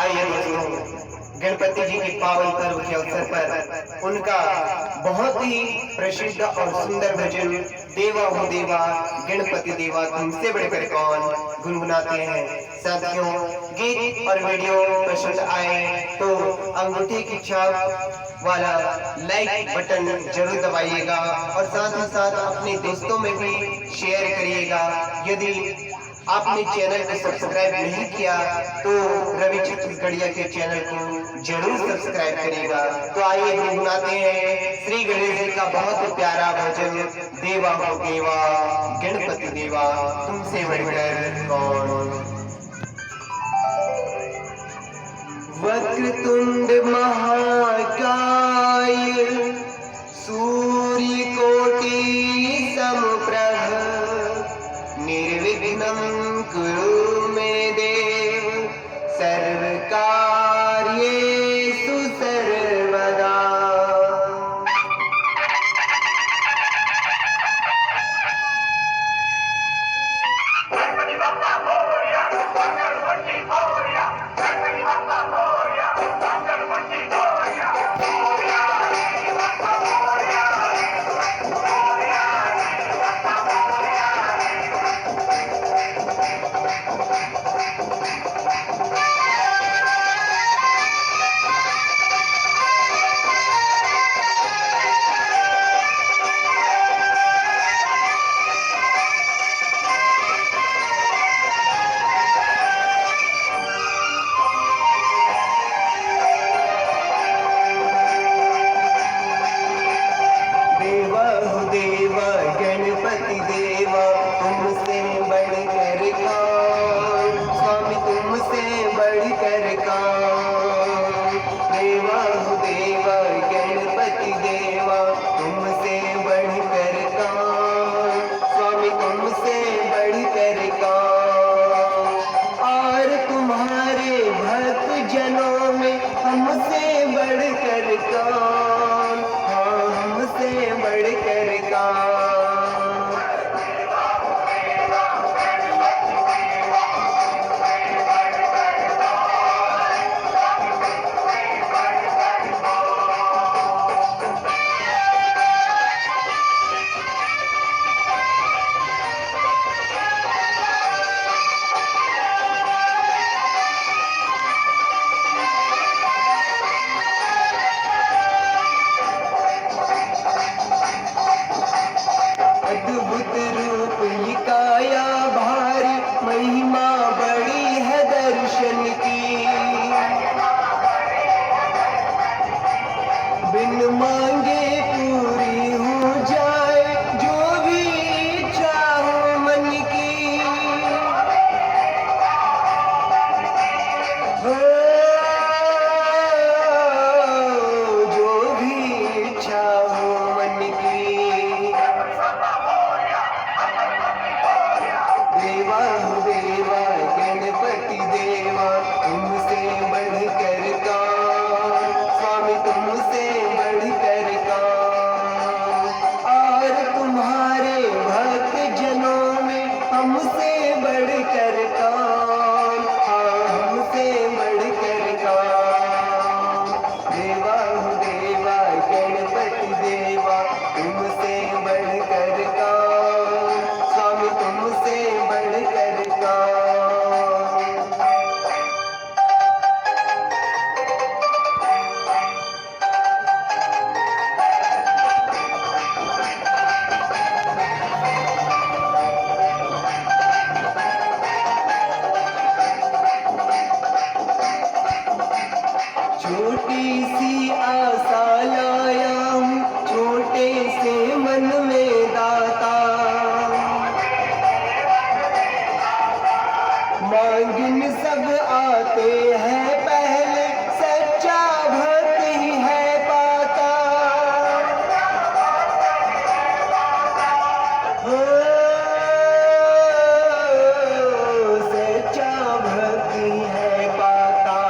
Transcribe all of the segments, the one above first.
आइए दोस्तों, गणपति जी के पावन पर्व के अवसर पर उनका बहुत ही प्रसिद्ध और सुंदर भजन देवा हो देवा गणपति देवा तुमसे बढ़कर कौन गुनगुनाते हैं। साथियों, गीत और वीडियो पसंद आए तो अंगूठे की छाप वाला लाइक बटन जरूर दबाइएगा और साथ ही साथ अपने दोस्तों में भी शेयर करिएगा। यदि आपने चैनल को सब्सक्राइब नहीं किया तो रवि छत्तीसगढ़िया के चैनल को जरूर सब्सक्राइब करिएगा। तो आइए गुनगुनाते हैं श्री गणेश जी का बहुत प्यारा भजन देवा हो देवा गणपति देवा तुमसे बढ़कर कौन। वक्रतुंड महाकाय सूर्य कोटि समप्रभ निर्विघ्नं कुरु मे देव सर्वकार्येषु सर्वदा। गणपति देवा तुमसे बढ़कर कौन, स्वामी तुमसे बढ़कर कौन। देवा हो देवा गणपति देवा तुमसे बढ़कर कौन, स्वामी तुमसे बढ़कर कौन। और तुम्हारे भक्त जनों में हमसे बढ़कर कौन, हाँ हमसे बढ़कर कौन। अद्भुत रूप ये काया भारी महिमा बड़ी है दर्शन की। बिन मांगे पूरी हो जाए जो भी इच्छा हो मन की। हो जो भी इच्छा हो मन की। देवा हो देवा गणपति देवा तुमसे बढ़कर कौन, स्वामी तुमसे बढ़कर कौन। और तुम्हारे भक्त जनों में हमसे बढ़कर कौन, हाँ हमसे बढ़कर कौन। देवा हो देवा गणपति देवा तुमसे बढ़कर कौन, स्वामी तुमसे बढ़कर कौन। छोटी सी आशा लाया हूँ छोटे से मन में दाता। मांगन सब आते हैं पहले सच्चा भक्त ही है पाता। हो सच्चा भक्त ही है पाता।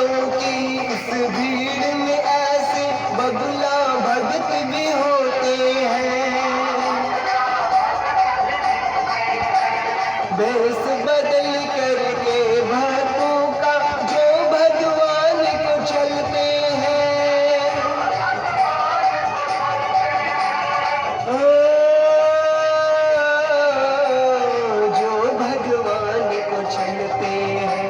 भक्तों की इस भीड़ में ऐसे बगुला भगत भी होते हैं। भेष बदल करके भक्तों का जो भगवान को चलते हैं। जो भगवान को चलते हैं।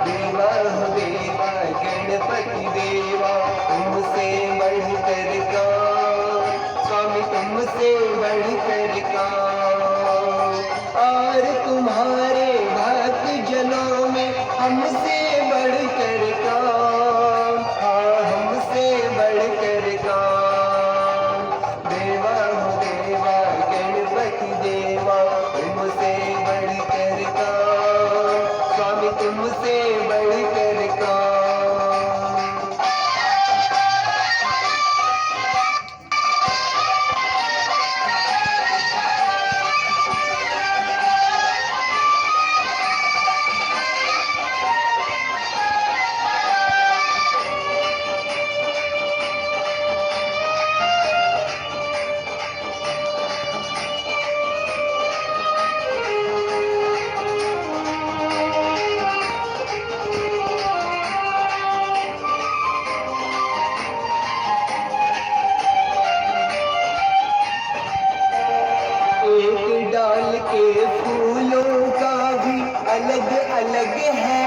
देवा हो देवा गणपति देवा, तुमसे बढ़कर कौन, स्वामी तुमसे बढ़कर कौन। और तुम्हारे भक्त जनों में हमसे बढ़कर कौन, हाँ हमसे बढ़कर कौन। देवा हो देवा गणपति देवा, तुमसे बढ़कर कौन, स्वामी तुमसे बढ़कर कौन। एक डाल के फूलों का भी अलग अलग है